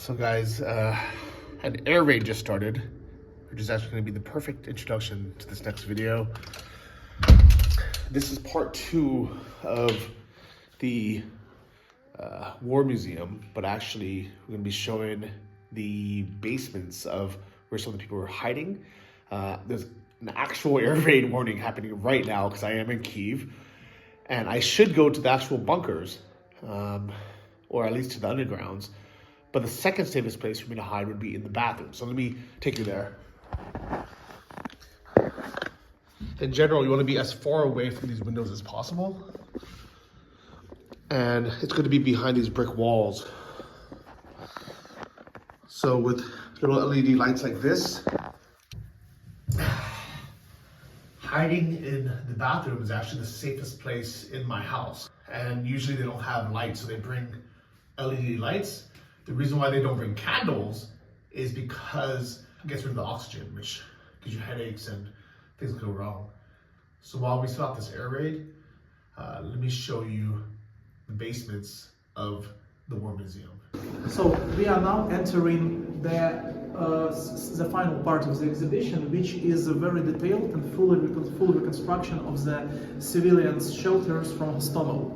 So guys, an air raid just started, which is actually going to be the perfect introduction to this next video. This is part 2 of the War Museum, but actually we're going to be showing the basements of where some of the people were hiding. There's an actual air raid warning happening right now because I am in Kyiv, and I should go to the actual bunkers, or at least to the undergrounds. But the second safest place for me to hide would be in the bathroom. So let me take you there. In general, you want to be as far away from these windows as possible. And it's going to be behind these brick walls. So with little LED lights like this, hiding in the bathroom is actually the safest place in my house. And usually they don't have lights, so they bring LED lights. The reason why they don't bring candles is because it gets rid of the oxygen, which gives you headaches and things go wrong. So while we start this air raid, let me show you the basements of the War Museum. So we are now entering the final part of the exhibition, which is a very detailed and full reconstruction of the civilians' shelters from Hostomel.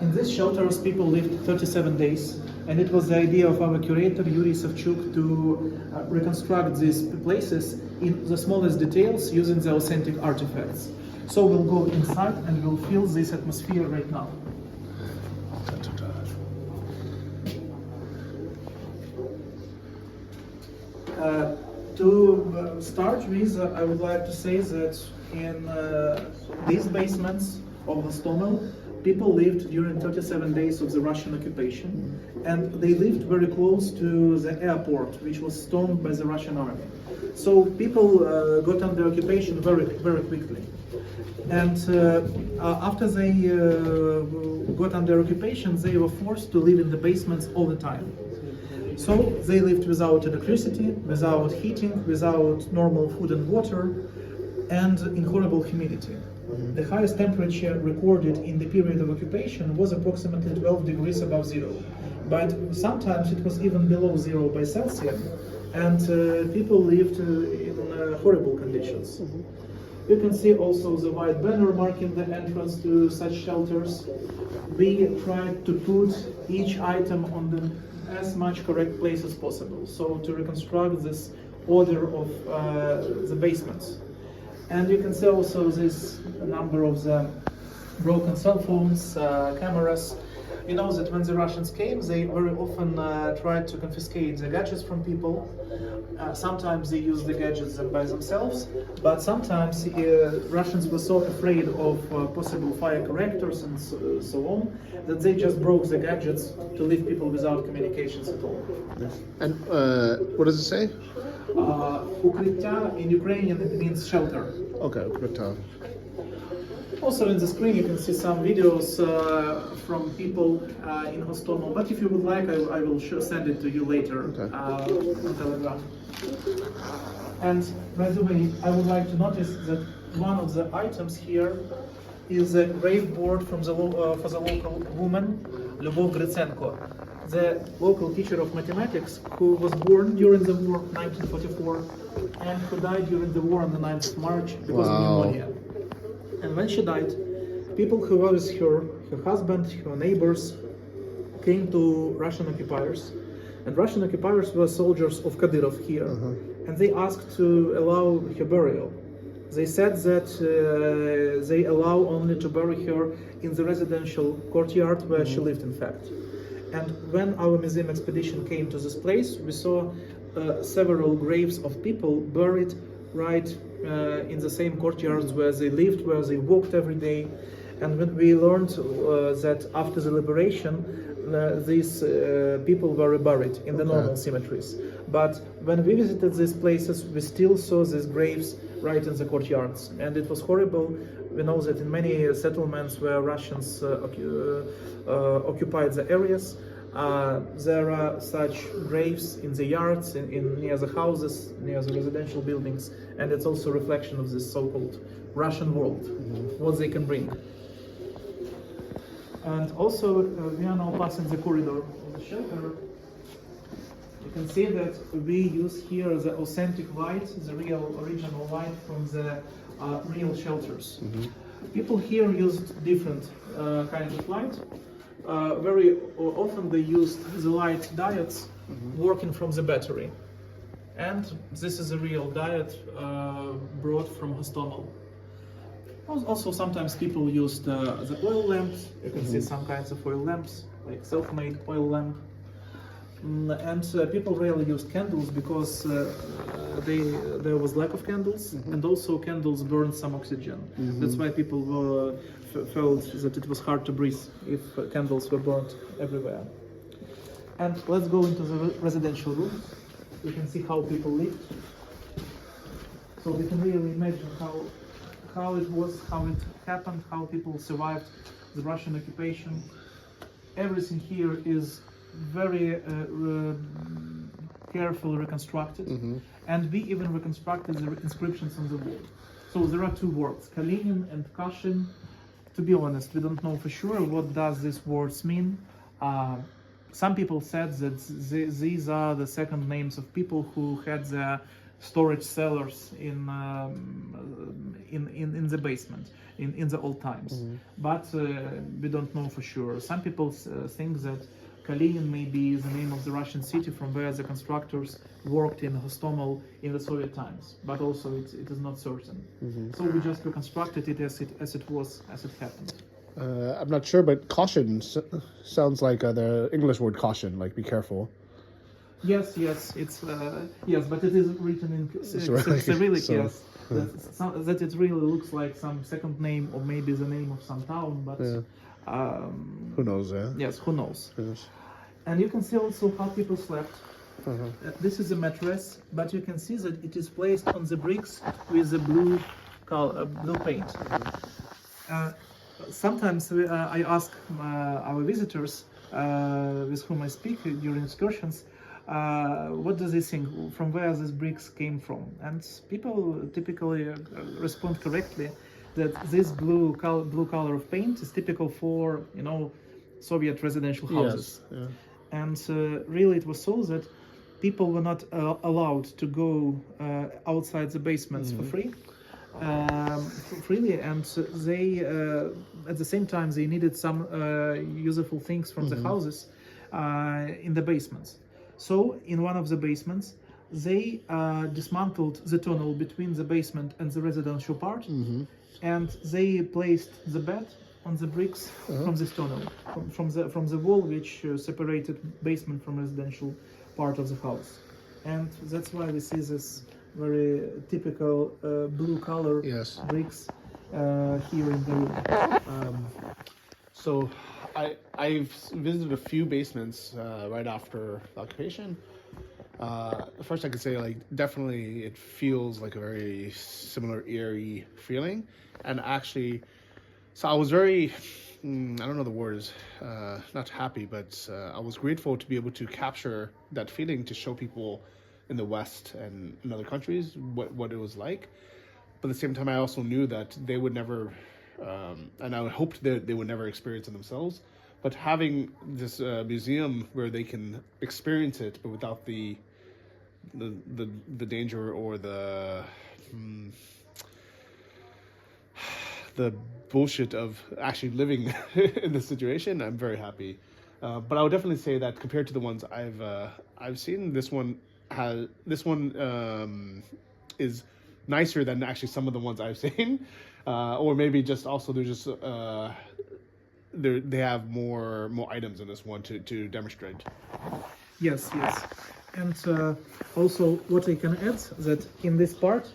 In these shelters, people lived 37 days, and it was the idea of our curator Yuri Savchuk to reconstruct these places in the smallest details using the authentic artifacts. So we'll go inside and we'll feel this atmosphere right now. To start with, I would like to say that in these basements of Hostomel, people lived during 37 days of the Russian occupation, and they lived very close to the airport, which was stormed by the Russian army. So people got under occupation very quickly. And after they got under occupation, they were forced to live in the basements all the time. So they lived without electricity, without heating, without normal food and water, and in horrible humidity. The highest temperature recorded in the period of occupation was approximately 12 degrees above zero, but sometimes it was even below zero by Celsius, and people lived in horrible conditions. You can see also the white banner marking the entrance to such shelters. We tried to put each item on the as much correct place as possible, so to reconstruct this order of the basements. And you can see also this number of the broken cell phones, cameras. You know that when the Russians came, they very often tried to confiscate the gadgets from people. Sometimes they used the gadgets by themselves, but sometimes Russians were so afraid of possible fire correctors and so on, that they just broke the gadgets to leave people without communications at all. And what does it say? Ukrytya in Ukrainian it means shelter. Okay, ukrytya. Also in the screen you can see some videos from people in Hostomel, but if you would like I will send it to you later on Telegram. And by the way, I would like to notice that one of the items here is a grave board from for the local woman, Lyubov Gritsenko, the local teacher of mathematics who was born during the war, 1944, and who died during the war on the 9th of March because of pneumonia. And when she died, people who were with her husband, her neighbors, came to Russian occupiers. And Russian occupiers were soldiers of Kadyrov here. And they asked to allow her burial. They said that they allow only to bury her in the residential courtyard where she lived, in fact. And when our museum expedition came to this place, we saw several graves of people buried right in the same courtyards where they lived, where they walked every day. And when we learned that after the liberation, these people were buried in the normal cemeteries. But when we visited these places, we still saw these graves right in the courtyards. And it was horrible. We know that in many settlements where Russians occupied the areas, there are such graves in the yards, near the houses, near the residential buildings, and it's also a reflection of this so-called Russian world, what they can bring. And also, we are now passing the corridor of the shelter, You can see that we use here the authentic light, the real original light from the real shelters. People here used different kinds of light. Very often they used the light diodes working from the battery. And this is a real diode brought from Hostomel. Also, sometimes people used the oil lamps. You can see some kinds of oil lamps, like self-made oil lamp. And people rarely used candles because there was lack of candles, and also candles burned some oxygen. That's why people felt that it was hard to breathe if candles were burnt everywhere. And let's go into the residential room. You can see how people lived. So we can really imagine how it was, how it happened, how people survived the Russian occupation. Everything here is very carefully reconstructed, and we even reconstructed the inscriptions on the wall. So there are two words, Kalinin and Kashin. To be honest, we don't know for sure what does these words mean. Some people said that these are the second names of people who had the storage cellars in the basement in the old times. But we don't know for sure. Some people think that Kalinin may be the name of the Russian city from where the constructors worked in Hostomel in the Soviet times, but also it is not certain. So we just reconstructed it as it happened. I'm not sure, but caution sounds like the English word caution, like be careful. Yes, it's yes, but it is written in Cyrillic. So, yes, that it really looks like some second name or maybe the name of some town, but who knows? Yes, who knows? Yes. And you can see also how people slept. This is a mattress, but you can see that it is placed on the bricks with the blue paint. Sometimes I ask our visitors with whom I speak during excursions, what do they think, from where these bricks came from? And people typically respond correctly that this blue color of paint is typical for, Soviet residential houses. Yes, yeah. And really it was so that people were not allowed to go outside the basements for free. Freely, and they at the same time they needed some useful things from the houses in the basements. So in one of the basements they dismantled the tunnel between the basement and the residential part, and they placed the bed on the bricks from this tunnel, from the wall which separated basement from residential part of the house. And that's why we see this very typical blue color bricks here in the room. So I've visited a few basements right after the occupation. First I could say, like, definitely it feels like a very similar eerie feeling. And actually, so I was very, I don't know the word is, not happy, but I was grateful to be able to capture that feeling to show people in the West and in other countries what it was like. But at the same time, I also knew that they would never, and I hoped that they would never experience it themselves. But having this museum where they can experience it, but without the danger or the bullshit of actually living in this situation, I'm very happy. But I would definitely say that compared to the ones I've seen, this one is nicer than actually some of the ones I've seen, or maybe just also they're just they have more items in this one to demonstrate. Yes, and also what I can add that in this part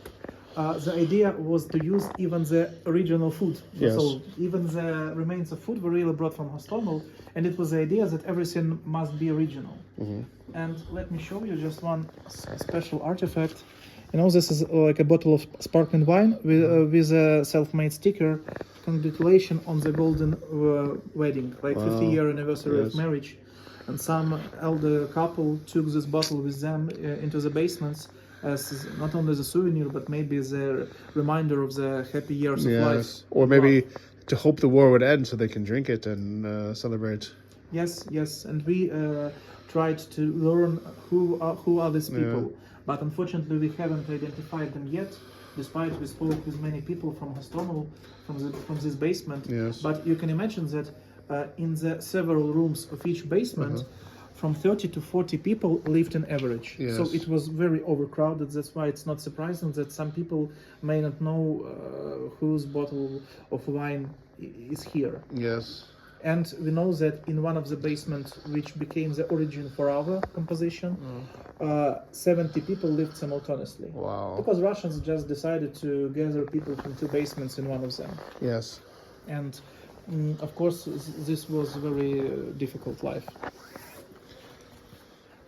the idea was to use even the original food. Yes. So even the remains of food were really brought from Hostomel, and it was the idea that everything must be original. And let me show you just one special artifact. This is like a bottle of sparkling wine with a self-made sticker, congratulations on the golden wedding, like 50-year anniversary of marriage. And some elder couple took this bottle with them into the basements as not only the souvenir, but maybe the reminder of the happy years of life. Or maybe to hope the war would end so they can drink it and celebrate. Yes, and we tried to learn who are these people. But unfortunately, we haven't identified them yet. Despite we spoke with many people from Hostomel, from this basement. Yes. But you can imagine that in the several rooms of each basement, from 30 to 40 people lived in average. Yes. So it was very overcrowded. That's why it's not surprising that some people may not know whose bottle of wine is here. Yes. And we know that in one of the basements, which became the origin for our composition, 70 people lived simultaneously. Wow. Because Russians just decided to gather people from two basements in one of them. Yes. And of course, this was a very difficult life.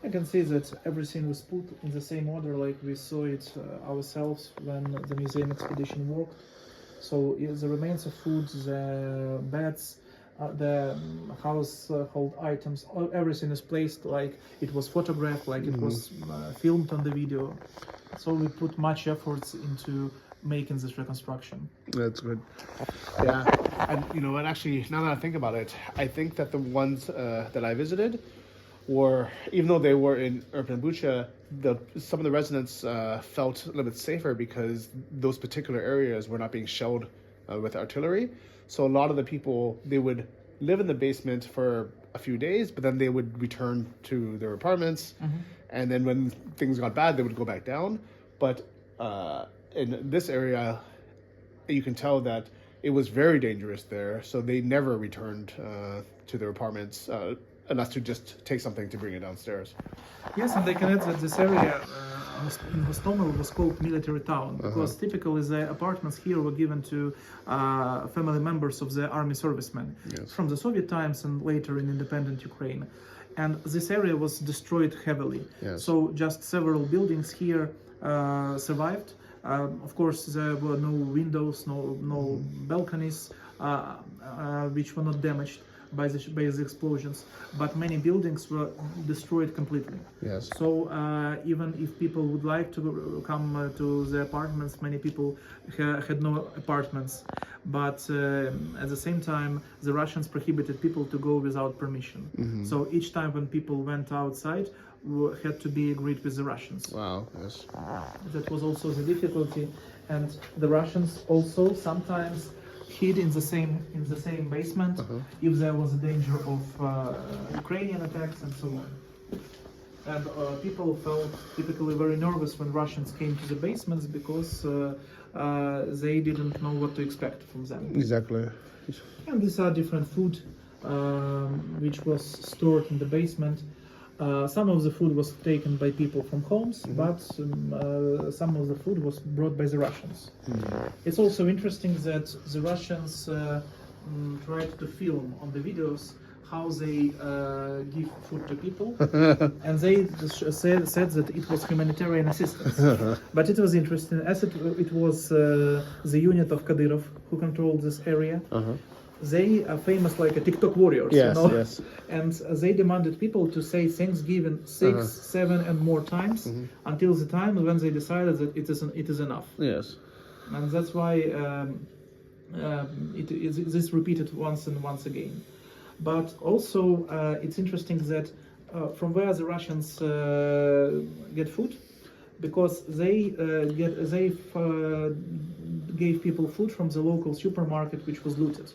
I can see that everything was put in the same order like we saw it ourselves when the museum expedition worked. So the remains of food, the beds, the household items, everything is placed like it was photographed, like it was filmed on the video. So we put much efforts into making this reconstruction. That's good. Yeah. And you know what, actually, now that I think about it, I think that the ones that I visited were, even though they were in Irpin and Bucha, some of the residents felt a little bit safer because those particular areas were not being shelled with artillery. So a lot of the people, they would live in the basement for a few days, but then they would return to their apartments. And then when things got bad, they would go back down. But in this area, you can tell that it was very dangerous there. So they never returned to their apartments unless to just take something to bring it downstairs. Yes, and I can add that this area in Hostomel was called military town because typically the apartments here were given to family members of the army servicemen from the Soviet times and later in independent Ukraine. And this area was destroyed heavily. So just several buildings here survived. Of course, there were no windows, no balconies, which were not damaged by the explosions, but many buildings were destroyed completely. Yes. So even if people would like to come to the apartments, many people had no apartments. But at the same time, the Russians prohibited people to go without permission. So each time when people went outside, had to be agreed with the Russians. Wow. Yes. That was also the difficulty, and the Russians also sometimes hid in the same basement if there was a danger of Ukrainian attacks and so on. And people felt typically very nervous when Russians came to the basements because they didn't know what to expect from them. Exactly. And these are different food which was stored in the basement. Some of the food was taken by people from homes, but some of the food was brought by the Russians. It's also interesting that the Russians tried to film on the videos how they give food to people, and they said that it was humanitarian assistance. But it was interesting, as it was the unit of Kadyrov who controlled this area. They are famous like a TikTok warriors, yes, you know? Yes. And they demanded people to say Thanksgiving 6, 7 and more times until the time when they decided that it is enough. Yes. And that's why this repeated once and once again. But also it's interesting that from where the Russians get food, because they gave people food from the local supermarket which was looted.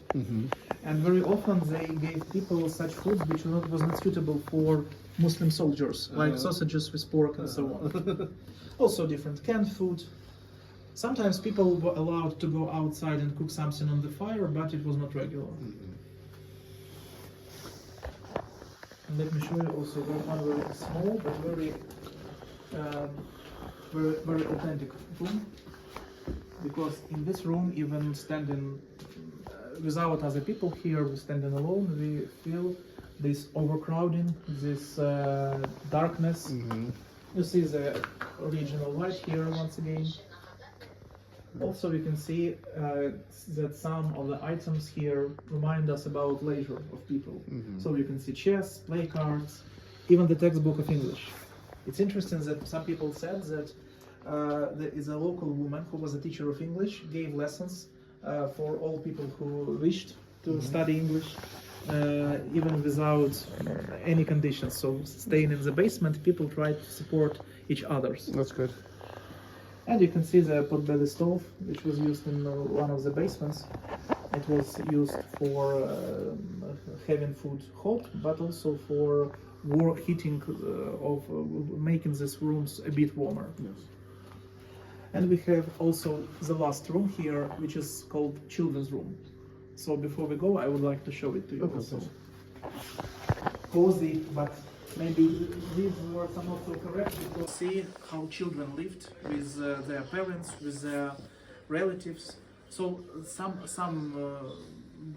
And very often they gave people such food which was not suitable for Muslim soldiers, like sausages with pork and so on. Also different canned food. Sometimes people were allowed to go outside and cook something on the fire, but it was not regular. And let me show you also one very small but very authentic room. Because in this room, even standing without other people here, standing alone, we feel this overcrowding, this darkness. You see the original light here once again. Also, we can see that some of the items here remind us about leisure of people. So you can see chess, play cards, even the textbook of English. It's interesting that some people said that there is a local woman who was a teacher of English, gave lessons for all people who wished to study English. even without any conditions. So staying in the basement, people try to support each others. That's good. And you can see the potbelly stove, which was used in one of the basements. It was used for having food hot, but also for heating of making these rooms a bit warmer. Yes. And we have also the last room here, which is called children's room. So before we go, I would like to show it to you. Okay, also. please. Cozy, but maybe these words are not so correct, because see how children lived with their parents, with their relatives. So some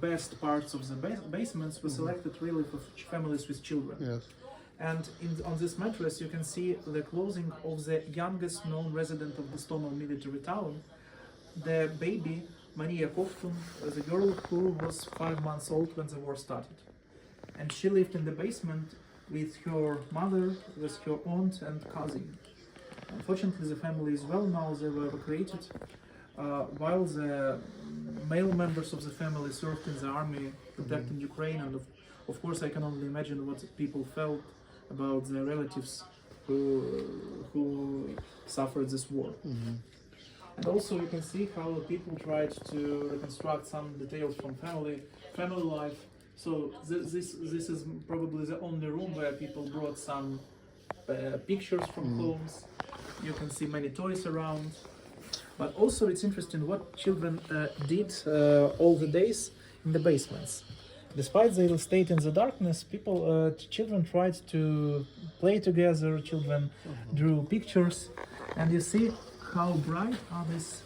best parts of the basements were selected really for families with children. Yes. And on this mattress you can see the clothing of the youngest known resident of the Stomel military town, the baby Maria Kovtun, the girl who was 5 months old when the war started. And she lived in the basement with her mother, with her aunt and cousin. Unfortunately, the family is well now, they were evacuated, while the male members of the family served in the army protecting Ukraine, and of course I can only imagine what people felt about their relatives who suffered this war. And also you can see how people tried to reconstruct some details from family life. So this is probably the only room where people brought some pictures from homes. You can see many toys around. But also it's interesting what children did all the days in the basements. Despite they stayed in the darkness, children tried to play together, children drew pictures, and you see how bright are these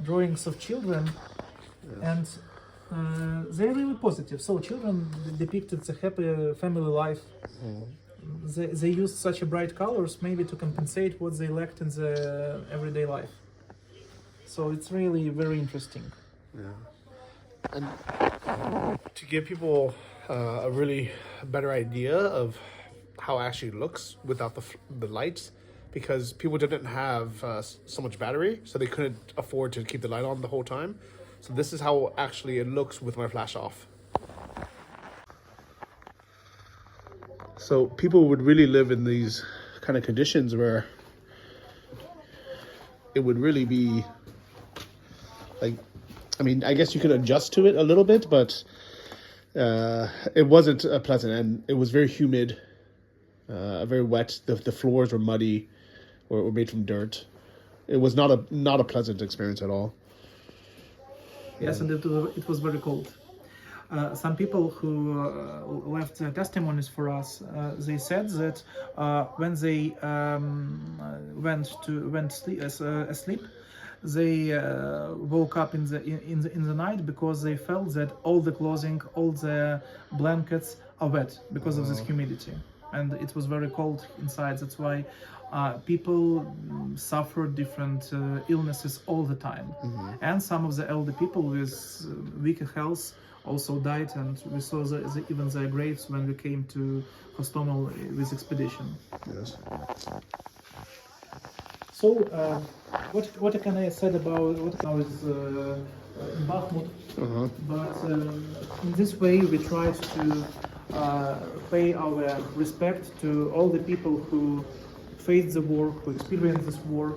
drawings of children, and they're really positive. So children depicted the happy family life. They used such a bright colors maybe to compensate what they lacked in the everyday life. So it's really very interesting. Yeah. And to give people a really better idea of how it actually looks without the lights, because people didn't have so much battery, so they couldn't afford to keep the light on the whole time. So this is how actually it looks with my flash off. So people would really live in these kind of conditions where it would really be like, I mean, I guess you could adjust to it a little bit, but it wasn't pleasant, and it was very humid, very wet. The floors were muddy, or were made from dirt. It was not a pleasant experience at all. Yes, and it was very cold. Some people who left their testimonies for us, they said that when they went asleep, they woke up in the night because they felt that all the clothing, all the blankets are wet because of this humidity, and it was very cold inside. That's why people suffered different illnesses all the time, and some of the elder people with weaker health also died, and we saw even their graves when we came to Hostomel with expedition. Yes. So, what can I said about what I was in Bakhmut? But in this way, we tried to pay our respect to all the people who faced the war, who experienced this war.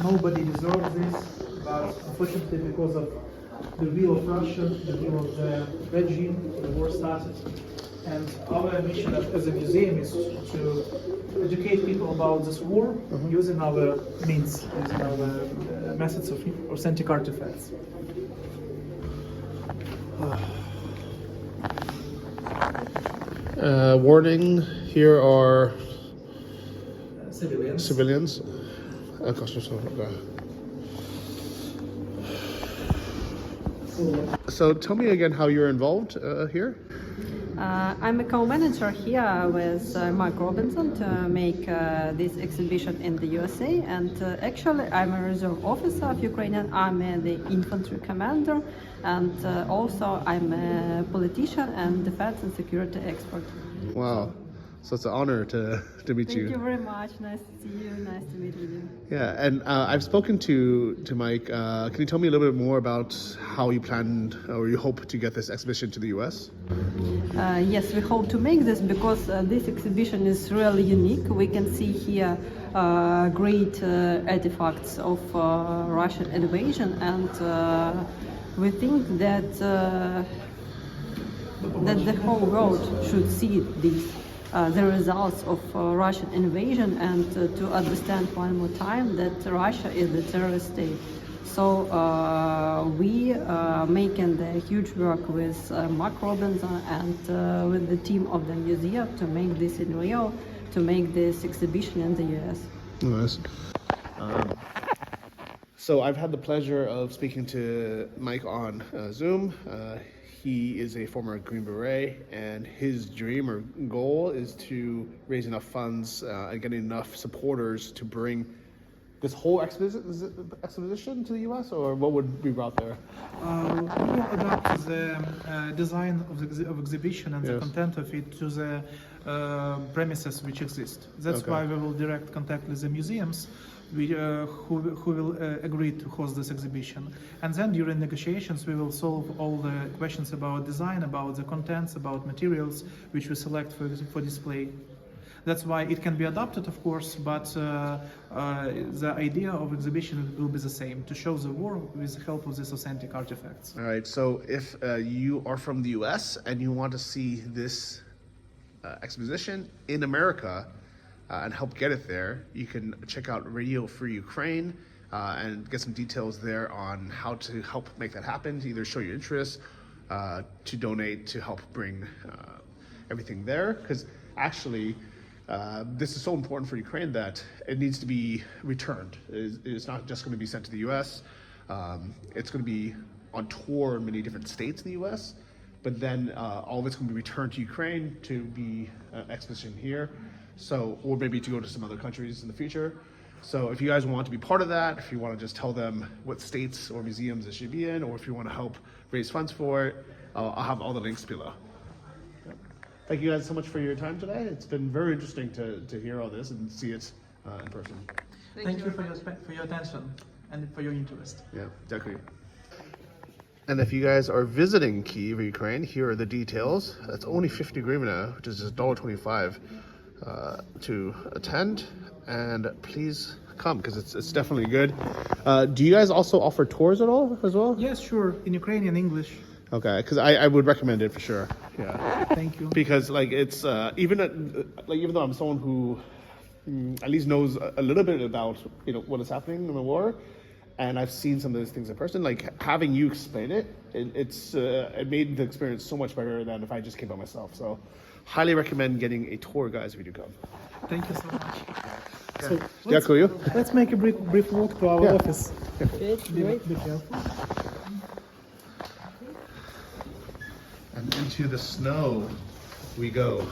Nobody deserves this, but unfortunately, because of the will of Russia, the will of the regime, the war started. And our mission as a museum is to educate people about this war using our means, using our methods of authentic artifacts. Warning, here are Civilians. So tell me again how you're involved here. I'm a co-manager here with Mark Robinson to make this exhibition in the USA, and actually I'm a reserve officer of Ukrainian Army, the infantry commander, and also I'm a politician and defense and security expert. Wow, so it's an honor to meet you. Thank you very much. Nice to see you. Nice to meet with you. Yeah, and I've spoken to Mike. Can you tell me a little bit more about how you planned or you hope to get this exhibition to the US? Yes, we hope to make this because this exhibition is really unique. We can see here great artifacts of Russian invasion, and we think that the whole world should see this. The results of Russian invasion, and to understand one more time that Russia is the terrorist state. So we making the huge work with Mark Robinson and with the team of the museum to make this in Rio, to make this exhibition in the US. Nice. So I've had the pleasure of speaking to Mike on Zoom. He is a former Green Beret, and his dream or goal is to raise enough funds and get enough supporters to bring this whole exposition to the US, or what would be brought there? We will adapt the design of the exhibition and the Yes. content of it to the premises which exist. That's Okay. why we will direct contact with the museums who will agree to host this exhibition. And then during negotiations we will solve all the questions about design, about the contents, about materials which we select for display. That's why it can be adapted, of course, but the idea of exhibition will be the same, to show the war with the help of these authentic artifacts. All right, so if you are from the US and you want to see this exposition in America and help get it there, you can check out Radio Free Ukraine and get some details there on how to help make that happen, to either show your interest, to donate, to help bring everything there. Because actually, this is so important for Ukraine that it needs to be returned. It's not just going to be sent to the US. It's going to be on tour in many different states in the US, but then all of it's going to be returned to Ukraine to be exposition here. So, or maybe to go to some other countries in the future. So if you guys want to be part of that, if you want to just tell them what states or museums it should be in, or if you want to help raise funds for it, I'll have all the links below. Thank you guys so much for your time today. It's been very interesting to hear all this and see it in person. Thank you for your attention and for your interest. Yeah, exactly. And if you guys are visiting Kyiv or Ukraine, here are the details. It's only 50 hryvnia, which is just $1.25 to attend. And please come, because it's definitely good. Do you guys also offer tours at all as well? Yes, sure, in Ukrainian, English. Okay, because I would recommend it for sure. Yeah. Thank you. Because like it's even though I'm someone who at least knows a little bit about what is happening in the war, and I've seen some of those things in person, like having you explain it, it made the experience so much better than if I just came by myself. So highly recommend getting a tour, guys, if you do come. Thank you so much. So Дякую. let's make a brief walk to our Yeah. office. Great. Be careful. And into the snow we go.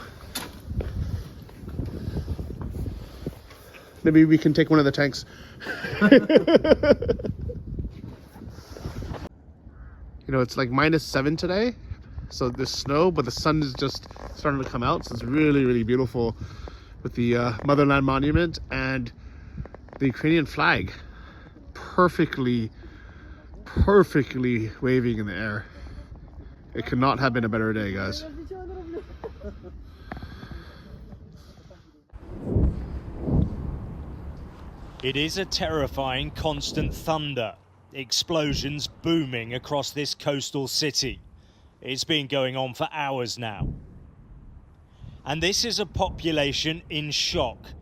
Maybe we can take one of the tanks. It's like -7 today, so there's snow, but the sun is just starting to come out, so it's really, really beautiful with the Motherland Monument and the Ukrainian flag perfectly waving in the air. It could not have been a better day, guys. It is a terrifying constant thunder, explosions booming across this coastal city. It's been going on for hours now. And this is a population in shock